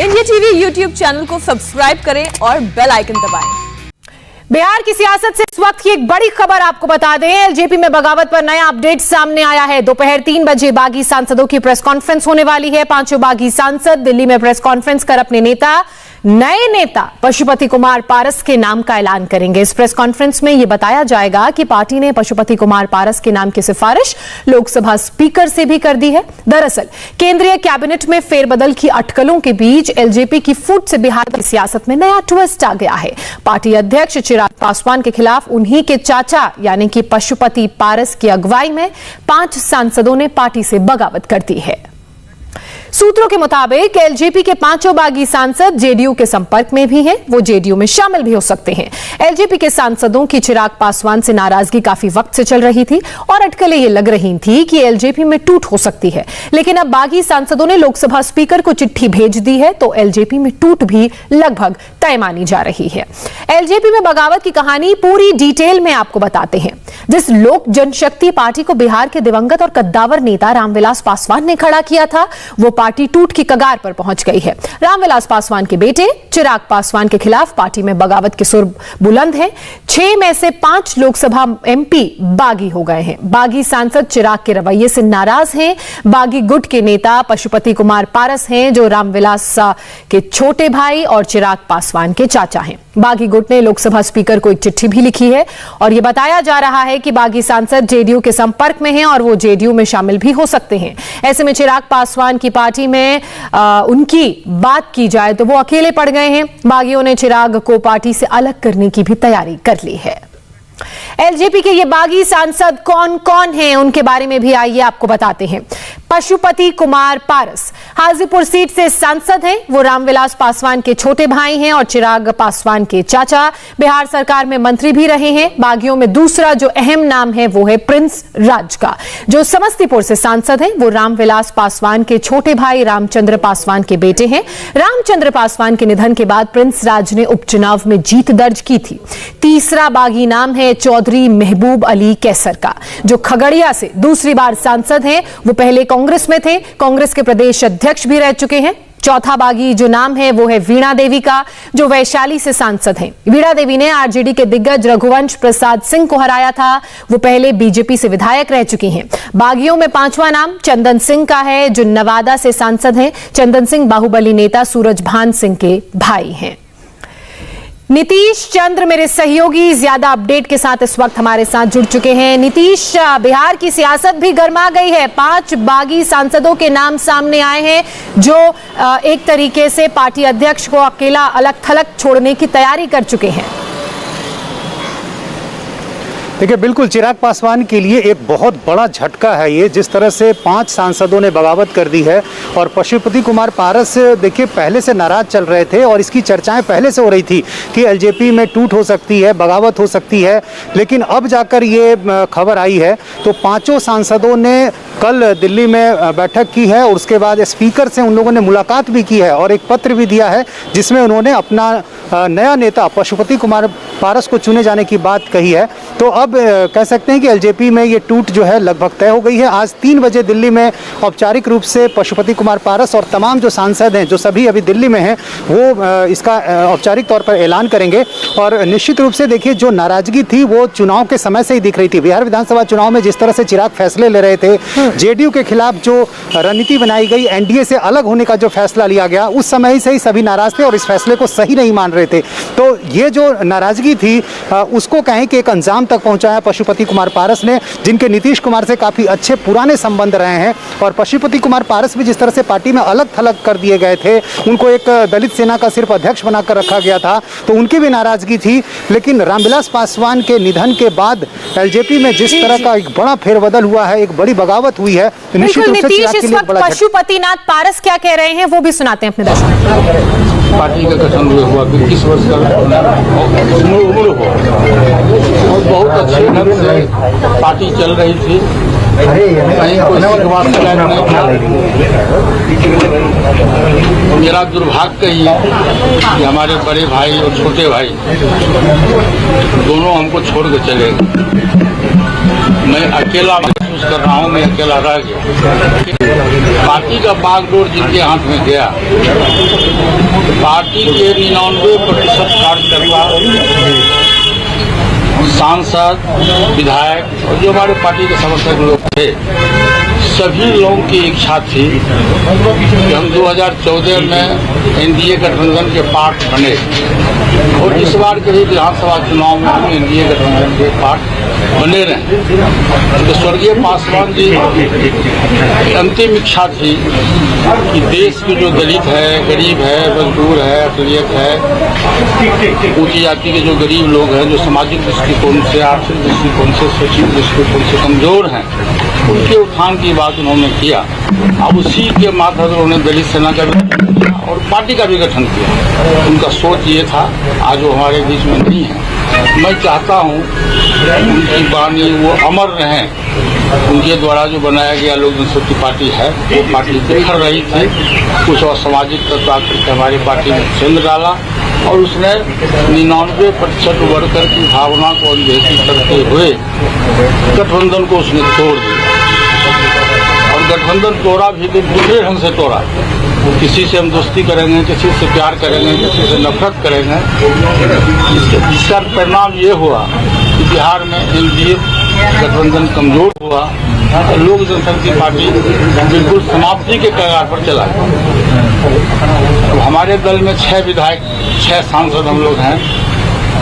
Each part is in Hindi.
इंडिया टीवी यूट्यूब चैनल को सब्सक्राइब करें और बेल आइकन दबाएं। बिहार की सियासत से इस वक्त की एक बड़ी खबर आपको बता दें। एलजेपी में बगावत पर नया अपडेट सामने आया है। दोपहर 3 बजे बागी सांसदों की प्रेस कॉन्फ्रेंस होने वाली है। पांचों बागी सांसद दिल्ली में प्रेस कॉन्फ्रेंस कर अपने नए नेता पशुपति कुमार पारस के नाम का ऐलान करेंगे। इस प्रेस कॉन्फ्रेंस में यह बताया जाएगा कि पार्टी ने पशुपति कुमार पारस के नाम की सिफारिश लोकसभा स्पीकर से भी कर दी है। दरअसल केंद्रीय कैबिनेट में फेरबदल की अटकलों के बीच एलजेपी की फूट से बिहार की सियासत में नया ट्विस्ट आ गया है। पार्टी अध्यक्ष चिराग पासवान के खिलाफ उन्हीं के चाचा यानी कि पशुपति पारस की अगुवाई में 5 सांसदों ने पार्टी से बगावत कर दी है। सूत्रों के मुताबिक एलजेपी के 5 बागी सांसद जेडीयू के संपर्क में भी हैं। वो जेडीयू में शामिल भी हो सकते हैं। एलजेपी के सांसदों की चिराग पासवान से नाराजगी काफी वक्त से चल रही थी और अटकलें ये लग रही थी कि एलजेपी में टूट हो सकती है। लेकिन अब बागी सांसदों ने लोकसभा स्पीकर को चिट्ठी भेज दी है तो एलजेपी में टूट भी लगभग तय मानी जा रही है। एलजेपी में बगावत की कहानी पूरी डिटेल में आपको बताते हैं। जिस लोक जनशक्ति पार्टी को बिहार के दिवंगत और कद्दावर नेता रामविलास पासवान ने खड़ा किया था, वो पार्टी टूट की कगार पर पहुंच गई है। रामविलास पासवान के बेटे चिराग पासवान के खिलाफ पार्टी में बगावत के सुर बुलंद हैं। 6 में से 5 लोकसभा एमपी बागी हो गए हैं। बागी सांसद चिराग के रवैये से नाराज हैं। बागी गुट के नेता पशुपति कुमार पारस हैं जो रामविलास के छोटे भाई और चिराग पासवान के चाचा हैं। बागी गुट ने लोकसभा स्पीकर को एक चिट्ठी भी लिखी है और यह बताया जा रहा है कि बागी सांसद जेडीयू के संपर्क में हैं और वो जेडीयू में शामिल भी हो सकते हैं। ऐसे में चिराग पासवान की पार्टी में उनकी बात की जाए तो वो अकेले पड़ गए हैं। बागियों ने चिराग को पार्टी से अलग करने की भी तैयारी कर ली है। एलजेपी के ये बागी सांसद कौन कौन हैं उनके बारे में भी आइए आपको बताते हैं। पशुपति कुमार पारस हाजीपुर सीट से सांसद हैं। वो रामविलास पासवान के छोटे भाई हैं और चिराग पासवान के चाचा। बिहार सरकार में मंत्री भी रहे हैं। बागियों में दूसरा जो अहम नाम है वो है प्रिंस राज का, जो समस्तीपुर से सांसद हैं। वो रामविलास पासवान के छोटे भाई रामचंद्र पासवान के बेटे हैं। रामचंद्र पासवान के निधन के बाद प्रिंस राज ने उपचुनाव में जीत दर्ज की थी। तीसरा बागी नाम है चौधरी महबूब अली कैसर का, जो खगड़िया से दूसरी बार सांसद हैं। वो पहले कांग्रेस में थे, कांग्रेस के प्रदेश अध्यक्ष भी रह चुके हैं। चौथा बागी जो नाम है वो है वीणा देवी का, जो वैशाली से सांसद हैं। वीणा देवी ने आरजेडी के दिग्गज रघुवंश प्रसाद सिंह को हराया था। वो पहले बीजेपी से विधायक रह चुकी हैं। बागियों में 5वां नाम चंदन सिंह का है, जो नवादा से सांसद हैं। चंदन सिंह बाहुबली नेता सूरजभान सिंह के भाई हैं। नीतीश चंद्र मेरे सहयोगी ज्यादा अपडेट के साथ इस वक्त हमारे साथ जुड़ चुके हैं। नीतीश, बिहार की सियासत भी गर्मा गई है। 5 बागी सांसदों के नाम सामने आए हैं जो एक तरीके से पार्टी अध्यक्ष को अकेला अलग थलग छोड़ने की तैयारी कर चुके हैं। देखिए, बिल्कुल चिराग पासवान के लिए एक बहुत बड़ा झटका है ये, जिस तरह से 5 सांसदों ने बगावत कर दी है। और पशुपति कुमार पारस देखिए पहले से नाराज चल रहे थे और इसकी चर्चाएं पहले से हो रही थी कि एलजेपी में टूट हो सकती है, बगावत हो सकती है। लेकिन अब जाकर ये खबर आई है तो 5 सांसदों ने कल दिल्ली में बैठक की है और उसके बाद स्पीकर से उन लोगों ने मुलाकात भी की है और एक पत्र भी दिया है जिसमें उन्होंने अपना नया नेता पशुपति कुमार पारस को चुने जाने की बात कही है। तो अब कह सकते हैं कि एलजेपी में ये टूट जो है लगभग तय हो गई है। आज 3 बजे दिल्ली में औपचारिक रूप से पशुपति कुमार पारस और तमाम जो सांसद हैं जो सभी अभी दिल्ली में हैं वो इसका औपचारिक तौर पर ऐलान करेंगे। और निश्चित रूप से देखिए जो नाराजगी थी वो चुनाव के समय से ही दिख रही थी। बिहार विधानसभा चुनाव में जिस तरह से चिराग फैसले ले रहे थे, जेडीयू के खिलाफ जो रणनीति बनाई गई, एनडीए से अलग होने का जो फैसला लिया गया, उस समय से ही सभी नाराज थे और इस फैसले को सही नहीं मान रहे थे। तो ये जो नाराजगी थी उसको कहें कि एक अंजाम तक पहुंचाया पशुपति कुमार पारस ने, जिनके नीतीश कुमार से काफ़ी अच्छे पुराने संबंध रहे हैं। और पशुपति कुमार पारस भी जिस तरह से पार्टी में अलग थलग कर दिए गए थे, उनको एक दलित सेना का सिर्फ अध्यक्ष बनाकर रखा गया था, तो उनकी भी नाराजगी थी। लेकिन रामविलास पासवान के निधन के बाद एलजेपी में जिस तरह का एक बड़ा फेरबदल हुआ है, एक बड़ी बगावत हुई है, तो निश्चित रूप से चिराग के लिए बड़ा पशुपतिनाथ पारस क्या कह रहे हैं वो भी सुनाते हैं अपने दर्शकों। पार्टी का गठन हुआ 21 वर्ष का उम्र हो और बहुत अच्छे ढंग से पार्टी चल रही थी। कहीं कोई शिकवा शिकायत नहीं था। मेरा दुर्भाग्य ही कि हमारे बड़े भाई और छोटे भाई दोनों हमको छोड़ के चले गए। मैं अकेला महसूस कर रहा हूँ, मैं अकेला रह गया। पार्टी का बागडोर जिनके हाथ में गया, पार्टी के 99% कार्यकर्ता, सांसद, विधायक और जो हमारे पार्टी के समर्थक लोग थे, सभी लोगों की इच्छा थी कि हम 2014 में एनडीए गठबंधन के पार्ट बने और इस बार के विधानसभा चुनाव में हम एनडीए गठबंधन के पार्ट बने रहे। तो स्वर्गीय पासवान जी की अंतिम इच्छा थी कि देश के जो दलित है, गरीब है, मजदूर है, अकलियत है, ऊंची जाति के जो गरीब लोग हैं, जो सामाजिक दृष्टिकोण से, आर्थिक दृष्टिकोण से, शैक्षिक दृष्टिकोण से कमजोर हैं, उनके उत्थान की बात उन्होंने किया। अब उसी के माध्यम से उन्होंने दलित सेना का भी गठन किया और पार्टी का भी गठन किया। उनका सोच ये था, आज वो हमारे बीच में नहीं है। मैं चाहता हूँ उनकी वाणी वो अमर रहें। उनके द्वारा जो बनाया गया लोक जनशक्ति पार्टी है, वो पार्टी बिखर रही थी। कुछ और सामाजिक तत्व आकर के हमारी पार्टी में छेद डाला और उसने 99% वर्कर की भावना को अनदेखी करते हुए गठबंधन को उसने तोड़ दिया। और गठबंधन तोड़ा भी तो दूसरे ढंग से तोड़ा। किसी से हम दोस्ती करेंगे, किसी से प्यार करेंगे, किसी से नफरत करेंगे। इसका परिणाम ये हुआ कि बिहार में एनडीए गठबंधन कमजोर हुआ और लोक जनशक्ति पार्टी बिल्कुल समाप्ति के कगार पर चला गया। तो हमारे दल में 6 विधायक, 6 सांसद हम लोग हैं।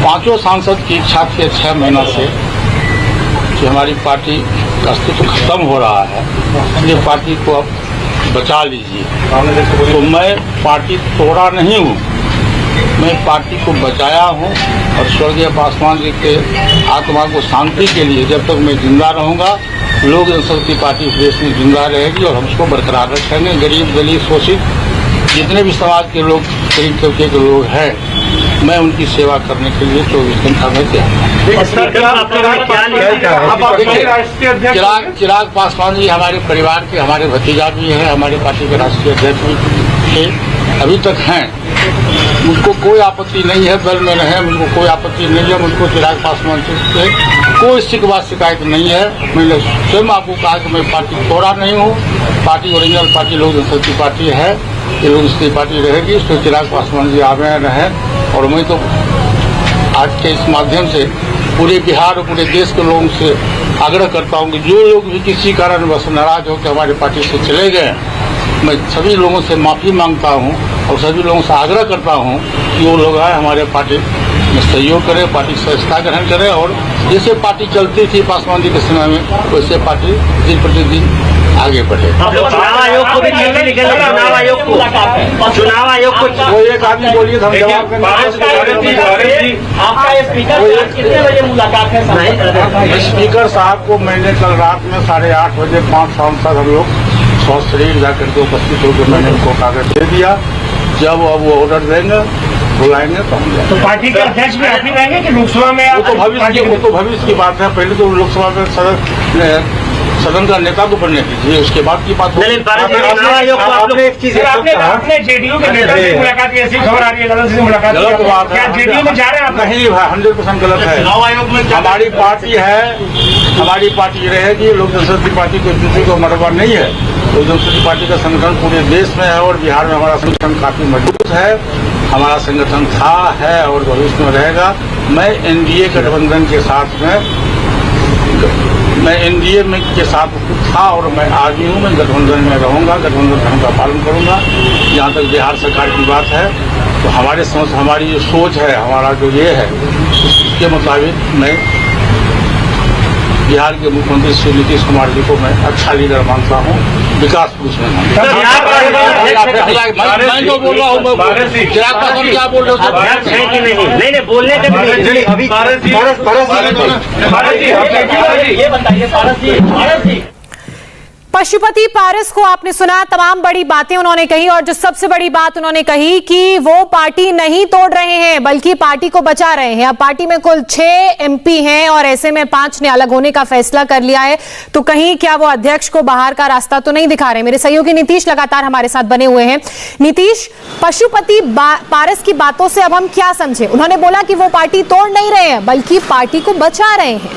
5 सांसद की इच्छा थी 6 महीना से कि हमारी पार्टी का अस्तित्व खत्म हो रहा है, इसलिए पार्टी को अब बचा लीजिए। तो मैं पार्टी तोड़ा नहीं हूँ, मैं पार्टी को बचाया हूँ और स्वर्गीय पासवान जी के आत्मा को शांति के लिए जब तक मैं जिंदा रहूँगा, लोक जनशक्ति पार्टी देश में जिंदा रहेगी और हम उसको बरकरार रखेंगे। गरीब, दलित, शोषित जितने भी समाज के लोग, गरीब तबके के लोग हैं, मैं उनकी सेवा करने के लिए 24 घंटा में चिराग पासवान जी हमारे परिवार के, हमारे भतीजा भी है, हमारे पार्टी के राष्ट्रीय अध्यक्ष भी थे, अभी तक हैं। मुझको कोई आपत्ति नहीं है दल में रहे, मुझको कोई आपत्ति नहीं है। मुझको चिराग पासवान से कोई शिकवा शिकायत नहीं है। मैंने स्वयं आपको कहा कि मैं पार्टी तोड़ा नहीं हूँ। पार्टी ओरिजिनल पार्टी लोक जनशक्ति पार्टी है, ये लोक जनशक्ति पार्टी रहेगी। इसमें चिराग पासवान जी आगे रहे और मैं तो आज के इस माध्यम से पूरे बिहार और पूरे देश के लोगों से आग्रह करता हूँ कि जो लोग भी किसी कारण बस नाराज होकर हमारे पार्टी से चले गए, मैं सभी लोगों से माफ़ी मांगता हूँ और सभी लोगों से आग्रह करता हूँ कि वो लोग आए हमारे पार्टी में सहयोग करें, पार्टी सदस्यता ग्रहण करें और जैसे पार्टी चलती थी पासवान जी के समय में, वैसे पार्टी दिन प्रतिदिन आगे बढ़े। चुनाव आयोग को भी चिट्ठी लिखे, चुनाव आयोग को वो एक आदमी बोलिए, हम जवाब स्पीकर साहब को मैंने कल रात में 8:30 बजे 5 सांसद हम लोग स्वस्थ शरीर जाकर के उपस्थित होकर मैंने उनको कागज दे दिया। जब अब वो ऑर्डर देंगे, बुलाएंगे तो हम तो पार्टी के अध्यक्ष में आप ही रहेंगे कि लोकसभा में? वो तो भविष्य की बात है। पहले तो लोकसभा में सदन का नेता को बनने दीजिए, उसके बाद की बात। आपने जेडीयू के नेता से मुलाकात की, ऐसी खबर आ रही है गलत से मुलाकात? गलत बात है। क्या जेडीयू में जा रहे हैं आप? नहीं भाई, 100% गलत है। चुनाव आयोग में हमारी पार्टी है, हमारी पार्टी रहेगी। लोक जनशक्ति पार्टी को किसी को मरवा नहीं है। लोक जनशक्ति पार्टी का संगठन पूरे देश में है और बिहार में हमारा संगठन काफी मजबूत है। हमारा संगठन था, है और भविष्य में रहेगा। मैं एनडीए गठबंधन के साथ में, मैं एनडीए में के साथ था और मैं आज भी हूँ। मैं गठबंधन में रहूँगा, गठबंधन धर्म का पालन करूँगा। जहाँ तक बिहार सरकार की बात है तो हमारी जो सोच है, हमारा जो ये है, उसके मुताबिक मैं बिहार के मुख्यमंत्री श्री नीतीश कुमार जी को मैं अच्छा लीडर मानता हूँ, विकास पुरुष में मानता हूँ। मैं तो बोल रहा हूँ, चिराग पासवान क्या बोल रहे हो? नहीं बोलने के ये बताइए पारस जी। पशुपति पारस को आपने सुना, तमाम बड़ी बातें उन्होंने कही और जो सबसे बड़ी बात उन्होंने कही कि वो पार्टी नहीं तोड़ रहे हैं बल्कि पार्टी को बचा रहे हैं। अब पार्टी में कुल 6 एमपी हैं और ऐसे में 5 ने अलग होने का फैसला कर लिया है, तो कहीं क्या वो अध्यक्ष को बाहर का रास्ता तो नहीं दिखा रहे? मेरे सहयोगी नीतीश लगातार हमारे साथ बने हुए हैं। नीतीश, पशुपति पारस की बातों से अब हम क्या समझे? उन्होंने बोला कि वो पार्टी तोड़ नहीं रहे हैं बल्कि पार्टी को बचा रहे हैं।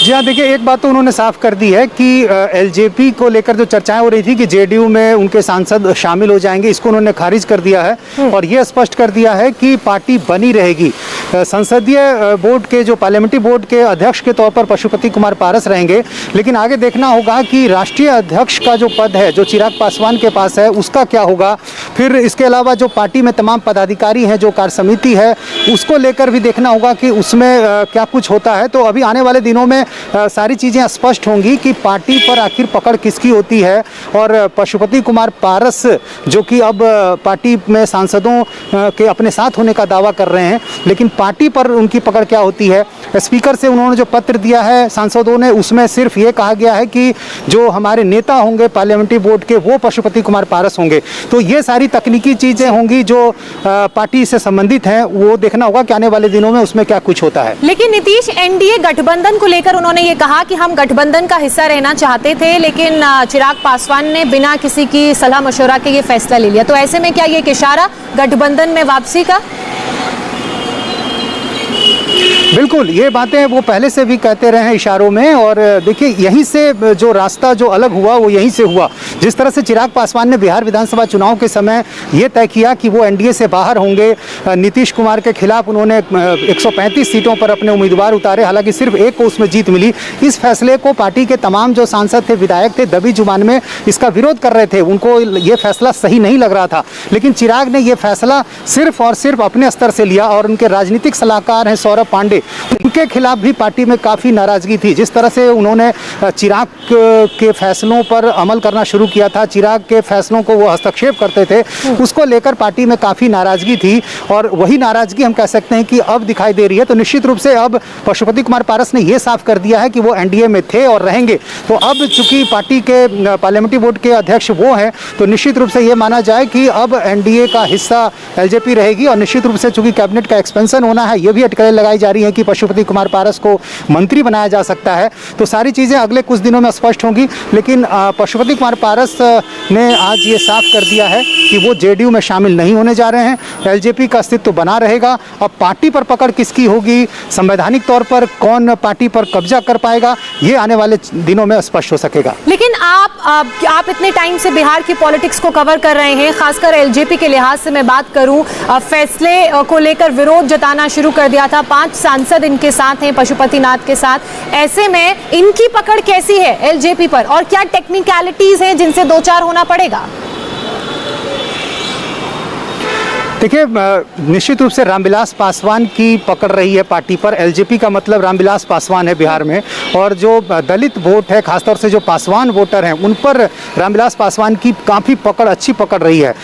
जी हाँ, देखिए एक बात तो उन्होंने साफ कर दी है कि एलजेपी को लेकर जो चर्चाएं हो रही थी कि जेडीयू में उनके सांसद शामिल हो जाएंगे, इसको उन्होंने खारिज कर दिया है और ये स्पष्ट कर दिया है कि पार्टी बनी रहेगी। संसदीय बोर्ड के जो पार्लियामेंट्री बोर्ड के अध्यक्ष के तौर पर पशुपति कुमार पारस रहेंगे, लेकिन आगे देखना होगा कि राष्ट्रीय अध्यक्ष का जो पद है जो चिराग पासवान के पास है उसका क्या होगा। फिर इसके अलावा जो पार्टी में तमाम पदाधिकारी हैं, जो कार्य समिति है, उसको लेकर भी देखना होगा कि उसमें क्या कुछ होता है। तो अभी आने वाले दिनों में सारी चीज़ें स्पष्ट होंगी कि पार्टी पर आखिर पकड़ किसकी होती है। और पशुपति कुमार पारस जो कि अब पार्टी में सांसदों के अपने साथ होने का दावा कर रहे हैं, लेकिन पार्टी पर उनकी पकड़ क्या होती है। स्पीकर से उन्होंने जो पत्र दिया है सांसदों ने, उसमें सिर्फ ये कहा गया है कि जो हमारे नेता होंगे पार्लियामेंट्री बोर्ड के वो पशुपति कुमार पारस होंगे। तो ये सारी तकनीकी चीज़ें होंगी जो पार्टी से संबंधित हैं, वो देखना होगा कि आने वाले दिनों में उसमें क्या कुछ होता है। लेकिन नीतीश, एनडीए गठबंधन को लेकर उन्होंने ये कहा कि हम गठबंधन का हिस्सा रहना चाहते थे, लेकिन चिराग पासवान ने बिना किसी की सलाह मशवरा के ये फैसला ले लिया। तो ऐसे में क्या ये एक इशारा गठबंधन में वापसी का? बिल्कुल, ये बातें वो पहले से भी कहते रहे हैं इशारों में। और देखिए यहीं से जो रास्ता जो अलग हुआ वो यहीं से हुआ। जिस तरह से चिराग पासवान ने बिहार विधानसभा चुनाव के समय ये तय किया कि वो एनडीए से बाहर होंगे, नीतीश कुमार के खिलाफ उन्होंने 135 सीटों पर अपने उम्मीदवार उतारे, हालांकि सिर्फ एक को उसमें जीत मिली। इस फैसले को पार्टी के तमाम जो सांसद थे, विधायक थे, दबी जुबान में इसका विरोध कर रहे थे। उनको ये फैसला सही नहीं लग रहा था, लेकिन चिराग ने ये फैसला सिर्फ और सिर्फ अपने स्तर से लिया। और उनके राजनीतिक सलाहकार हैं सौरभ पांडे, उनके खिलाफ भी पार्टी में काफ़ी नाराजगी थी। जिस तरह से उन्होंने चिराग के फैसलों पर अमल करना शुरू किया था, चिराग के फैसलों को वो हस्तक्षेप करते थे, उसको लेकर पार्टी में काफ़ी नाराजगी थी। और वही नाराजगी हम कह सकते हैं कि अब दिखाई दे रही है। तो निश्चित रूप से अब पशुपति कुमार पारस ने ये साफ कर दिया है कि वो एनडीए में थे और रहेंगे। तो अब चूंकि पार्टी के पार्लियामेंट्री बोर्ड के अध्यक्ष वो हैं, तो निश्चित रूप से ये माना जाए कि अब एनडीए का हिस्सा एलजेपी रहेगी। और निश्चित रूप से चूंकि कैबिनेट का एक्सपेंशन होना है, ये भी अटकलें लगाई जा रही हैं कि पशुपति कुमार पारस को मंत्री बनाया जा सकता है। तो सारी चीज़ें अगले कुछ दिनों में स्पष्ट होंगी। लेकिन पशुपति कुमार पारस ने आज ये साफ कर दिया है कि वो जेडीयू में शामिल नहीं होने जा रहे हैं, एलजेपी का अस्तित्व बना रहेगा। अब पार्टी पर पकड़ किसकी होगी, संवैधानिक तौर पर कौन पार्टी पर कब्जा कर पाएगा, ये आने वाले दिनों में स्पष्ट हो सकेगा। लेकिन आप इतने टाइम से बिहार की पॉलिटिक्स को कवर कर रहे हैं, खासकर एलजेपी के लिहाज से मैं बात करूं, फैसले को लेकर विरोध जताना शुरू कर दिया था। 5 सांसद इनके साथ हैं, पशुपतिनाथ के साथ। ऐसे में इनकी पकड़ कैसी है एलजेपी पर, और क्या टेक्निकलिटीज हैं जिनसे दो चार होना पड़ेगा? देखिए, निश्चित रूप से रामविलास पासवान की पकड़ रही है पार्टी पर। एलजेपी का मतलब रामविलास पासवान है बिहार में, और जो दलित वोट है, खासतौर से जो पासवान वोटर हैं, उन पर रामविलास पासवान की काफ़ी पकड़, अच्छी पकड़ रही है।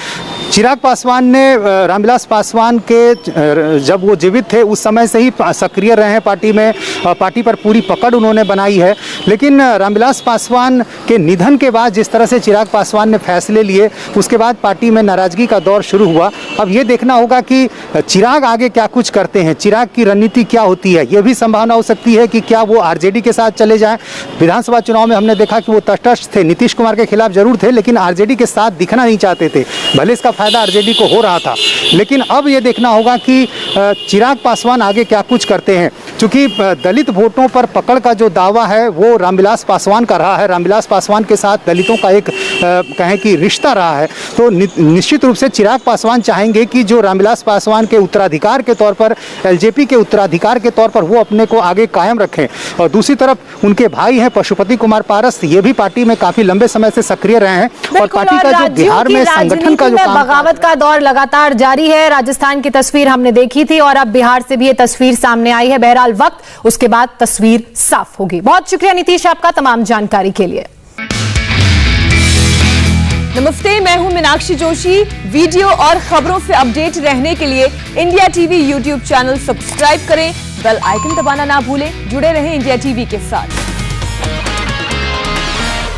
चिराग पासवान ने रामविलास पासवान के जब वो जीवित थे उस समय से ही सक्रिय रहे हैं पार्टी में, पार्टी पर पूरी पकड़ उन्होंने बनाई है। लेकिन रामविलास पासवान के निधन के बाद जिस तरह से चिराग पासवान ने फैसले लिए, उसके बाद पार्टी में नाराजगी का दौर शुरू हुआ। अब ये देखना होगा कि चिराग आगे क्या कुछ करते हैं, चिराग की रणनीति क्या होती है। ये भी संभावना हो सकती है कि क्या वो आरजेडी के साथ चले जाएं। विधानसभा चुनाव में हमने देखा कि वो तटस्थ थे, नीतीश कुमार के खिलाफ जरूर थे, लेकिन आरजेडी के साथ दिखना नहीं चाहते थे, भले इसका फायदा आरजेडी को हो रहा था। लेकिन अब ये देखना होगा कि चिराग पासवान आगे क्या कुछ करते हैं, क्योंकि दलित वोटों पर पकड़ का जो दावा है वो रामविलास पासवान का रहा है। रामविलास पासवान के साथ दलितों का एक कहें कि रिश्ता रहा है। तो निश्चित रूप से चिराग पासवान चाहेंगे कि जो रामविलास पासवान के उत्तराधिकार के तौर पर, एलजेपी के उत्तराधिकार के तौर पर वो अपने को आगे कायम रखें। और दूसरी तरफ उनके भाई हैं पशुपति कुमार पारस, ये भी पार्टी में काफी लंबे समय से सक्रिय रहे हैं। और पार्टी का जो बिहार में संगठन का जो बगावत का दौर लगातार जारी है। राजस्थान की तस्वीर हमने देखी थी और अब बिहार से भी ये तस्वीर सामने आई है। बहरहाल वक्त उसके बाद तस्वीर साफ होगी। बहुत शुक्रिया नीतीश आपका तमाम जानकारी के लिए। नमस्ते, मैं हूं मीनाक्षी जोशी। वीडियो और खबरों से अपडेट रहने के लिए India TV YouTube channel subscribe करें, बेल आइकन दबाना ना भूलें। जुड़े रहें इंडिया टीवी के साथ।